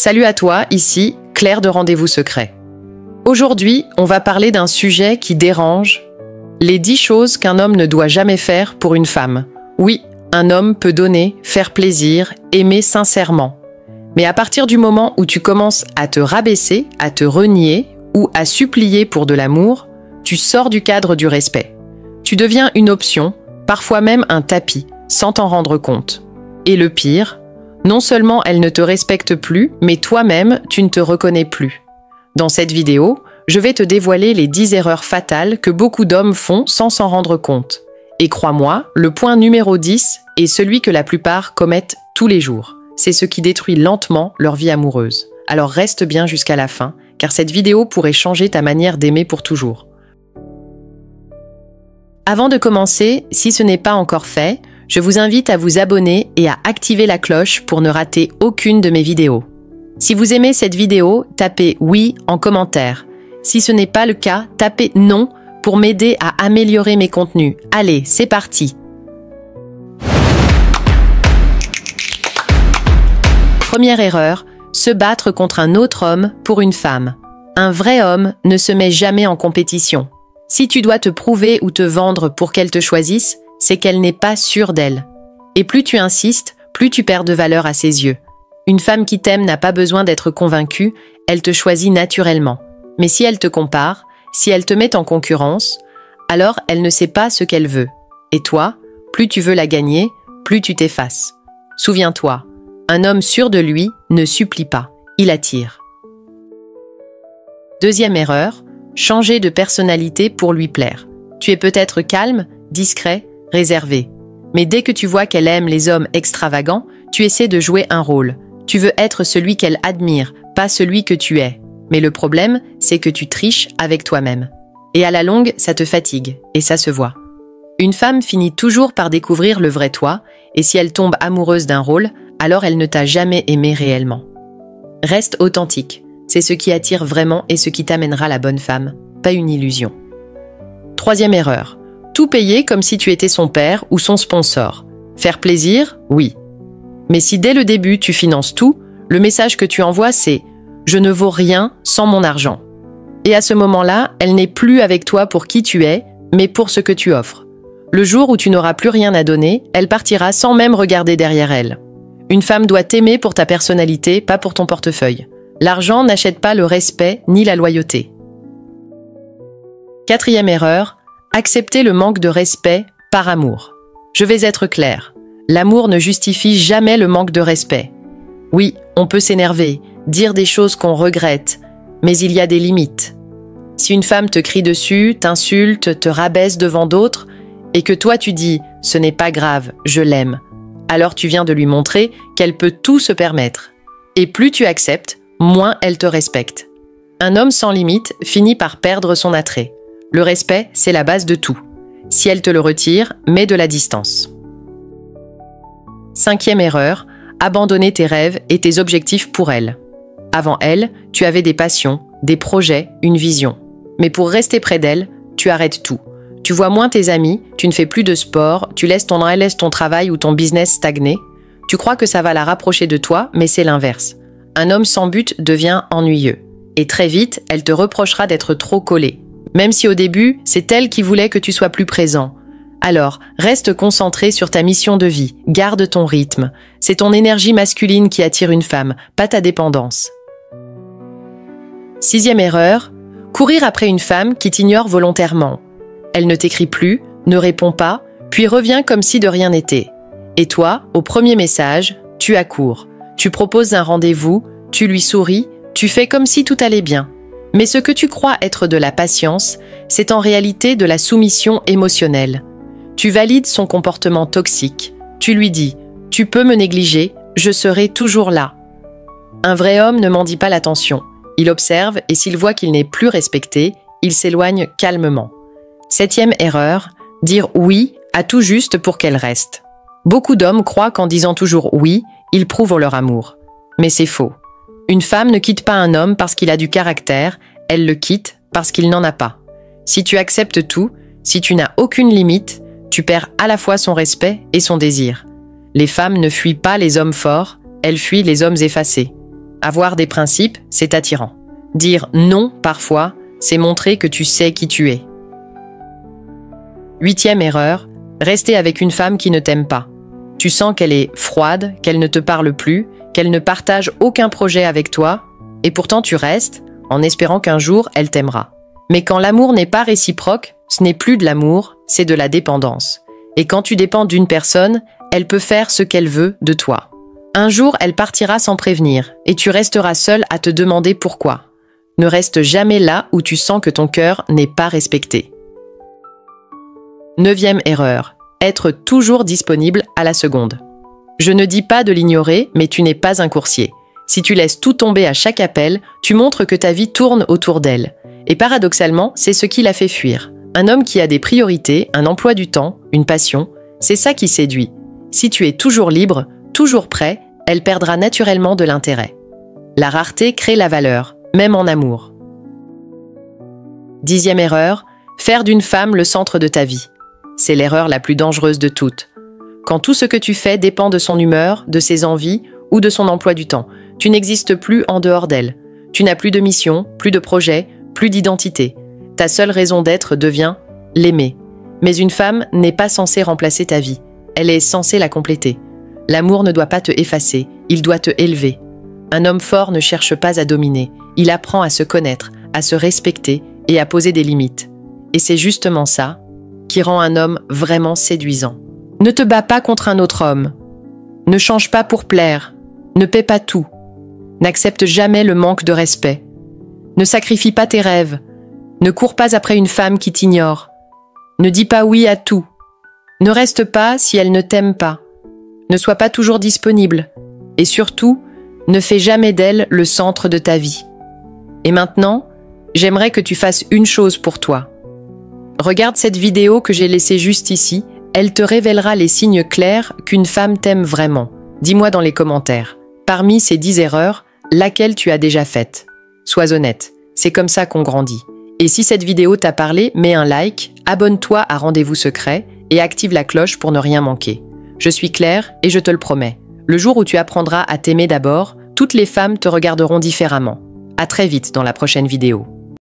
Salut à toi, ici Claire de Rendez-vous Secret. Aujourd'hui, on va parler d'un sujet qui dérange, les 10 choses qu'un homme ne doit jamais faire pour une femme. Oui, un homme peut donner, faire plaisir, aimer sincèrement. Mais à partir du moment où tu commences à te rabaisser, à te renier ou à supplier pour de l'amour, tu sors du cadre du respect. Tu deviens une option, parfois même un tapis, sans t'en rendre compte. Et le pire, non seulement elle ne te respecte plus, mais toi-même, tu ne te reconnais plus. Dans cette vidéo, je vais te dévoiler les 10 erreurs fatales que beaucoup d'hommes font sans s'en rendre compte. Et crois-moi, le point numéro 10 est celui que la plupart commettent tous les jours. C'est ce qui détruit lentement leur vie amoureuse. Alors reste bien jusqu'à la fin, car cette vidéo pourrait changer ta manière d'aimer pour toujours. Avant de commencer, si ce n'est pas encore fait, je vous invite à vous abonner et à activer la cloche pour ne rater aucune de mes vidéos. Si vous aimez cette vidéo, tapez « oui » en commentaire. Si ce n'est pas le cas, tapez « non » pour m'aider à améliorer mes contenus. Allez, c'est parti! Première erreur, se battre contre un autre homme pour une femme. Un vrai homme ne se met jamais en compétition. Si tu dois te prouver ou te vendre pour qu'elle te choisisse, c'est qu'elle n'est pas sûre d'elle. Et plus tu insistes, plus tu perds de valeur à ses yeux. Une femme qui t'aime n'a pas besoin d'être convaincue, elle te choisit naturellement. Mais si elle te compare, si elle te met en concurrence, alors elle ne sait pas ce qu'elle veut. Et toi, plus tu veux la gagner, plus tu t'effaces. Souviens-toi, un homme sûr de lui ne supplie pas, il attire. Deuxième erreur, changer de personnalité pour lui plaire. Tu es peut-être calme, discret, réservé. Mais dès que tu vois qu'elle aime les hommes extravagants, tu essaies de jouer un rôle. Tu veux être celui qu'elle admire, pas celui que tu es. Mais le problème, c'est que tu triches avec toi-même. Et à la longue, ça te fatigue, et ça se voit. Une femme finit toujours par découvrir le vrai toi, et si elle tombe amoureuse d'un rôle, alors elle ne t'a jamais aimé réellement. Reste authentique, c'est ce qui attire vraiment et ce qui t'amènera la bonne femme, pas une illusion. Troisième erreur. Tout payer comme si tu étais son père ou son sponsor. Faire plaisir, oui. Mais si dès le début tu finances tout, le message que tu envoies c'est « Je ne vaux rien sans mon argent ». Et à ce moment-là, elle n'est plus avec toi pour qui tu es, mais pour ce que tu offres. Le jour où tu n'auras plus rien à donner, elle partira sans même regarder derrière elle. Une femme doit t'aimer pour ta personnalité, pas pour ton portefeuille. L'argent n'achète pas le respect ni la loyauté. Quatrième erreur, accepter le manque de respect par amour. Je vais être claire, l'amour ne justifie jamais le manque de respect. Oui, on peut s'énerver, dire des choses qu'on regrette, mais il y a des limites. Si une femme te crie dessus, t'insulte, te rabaisse devant d'autres, et que toi tu dis « ce n'est pas grave, je l'aime », alors tu viens de lui montrer qu'elle peut tout se permettre. Et plus tu acceptes, moins elle te respecte. Un homme sans limite finit par perdre son attrait. Le respect, c'est la base de tout. Si elle te le retire, mets de la distance. Cinquième erreur, abandonner tes rêves et tes objectifs pour elle. Avant elle, tu avais des passions, des projets, une vision. Mais pour rester près d'elle, tu arrêtes tout. Tu vois moins tes amis, tu ne fais plus de sport, tu laisses ton travail ou ton business stagner. Tu crois que ça va la rapprocher de toi, mais c'est l'inverse. Un homme sans but devient ennuyeux. Et très vite, elle te reprochera d'être trop collé. Même si au début, c'est elle qui voulait que tu sois plus présent. Alors, reste concentré sur ta mission de vie, garde ton rythme. C'est ton énergie masculine qui attire une femme, pas ta dépendance. Sixième erreur, courir après une femme qui t'ignore volontairement. Elle ne t'écrit plus, ne répond pas, puis revient comme si de rien n'était. Et toi, au premier message, tu accours. Tu proposes un rendez-vous, tu lui souris, tu fais comme si tout allait bien. Mais ce que tu crois être de la patience, c'est en réalité de la soumission émotionnelle. Tu valides son comportement toxique. Tu lui dis « Tu peux me négliger, je serai toujours là ». Un vrai homme ne mendie pas l'attention. Il observe et s'il voit qu'il n'est plus respecté, il s'éloigne calmement. Septième erreur, dire « oui » à tout juste pour qu'elle reste. Beaucoup d'hommes croient qu'en disant toujours « oui », ils prouvent leur amour. Mais c'est faux. Une femme ne quitte pas un homme parce qu'il a du caractère, elle le quitte parce qu'il n'en a pas. Si tu acceptes tout, si tu n'as aucune limite, tu perds à la fois son respect et son désir. Les femmes ne fuient pas les hommes forts, elles fuient les hommes effacés. Avoir des principes, c'est attirant. Dire non, parfois, c'est montrer que tu sais qui tu es. 8e erreur, rester avec une femme qui ne t'aime pas. Tu sens qu'elle est froide, qu'elle ne te parle plus, qu'elle ne partage aucun projet avec toi, et pourtant tu restes, en espérant qu'un jour elle t'aimera. Mais quand l'amour n'est pas réciproque, ce n'est plus de l'amour, c'est de la dépendance. Et quand tu dépends d'une personne, elle peut faire ce qu'elle veut de toi. Un jour, elle partira sans prévenir, et tu resteras seul à te demander pourquoi. Ne reste jamais là où tu sens que ton cœur n'est pas respecté. 9e erreur, être toujours disponible à la seconde. Je ne dis pas de l'ignorer, mais tu n'es pas un coursier. Si tu laisses tout tomber à chaque appel, tu montres que ta vie tourne autour d'elle. Et paradoxalement, c'est ce qui la fait fuir. Un homme qui a des priorités, un emploi du temps, une passion, c'est ça qui séduit. Si tu es toujours libre, toujours prêt, elle perdra naturellement de l'intérêt. La rareté crée la valeur, même en amour. 10e erreur, faire d'une femme le centre de ta vie. C'est l'erreur la plus dangereuse de toutes. Quand tout ce que tu fais dépend de son humeur, de ses envies ou de son emploi du temps, tu n'existes plus en dehors d'elle. Tu n'as plus de mission, plus de projet, plus d'identité. Ta seule raison d'être devient l'aimer. Mais une femme n'est pas censée remplacer ta vie. Elle est censée la compléter. L'amour ne doit pas te effacer, il doit te élever. Un homme fort ne cherche pas à dominer. Il apprend à se connaître, à se respecter et à poser des limites. Et c'est justement ça qui rend un homme vraiment séduisant. Ne te bats pas contre un autre homme. Ne change pas pour plaire. Ne paie pas tout. N'accepte jamais le manque de respect. Ne sacrifie pas tes rêves. Ne cours pas après une femme qui t'ignore. Ne dis pas oui à tout. Ne reste pas si elle ne t'aime pas. Ne sois pas toujours disponible. Et surtout, ne fais jamais d'elle le centre de ta vie. Et maintenant, j'aimerais que tu fasses une chose pour toi. Regarde cette vidéo que j'ai laissée juste ici. Elle te révélera les signes clairs qu'une femme t'aime vraiment. Dis-moi dans les commentaires. Parmi ces 10 erreurs, laquelle tu as déjà faite? Sois honnête, c'est comme ça qu'on grandit. Et si cette vidéo t'a parlé, mets un like, abonne-toi à Rendez-vous Secret et active la cloche pour ne rien manquer. Je suis Claire et je te le promets. Le jour où tu apprendras à t'aimer d'abord, toutes les femmes te regarderont différemment. À très vite dans la prochaine vidéo.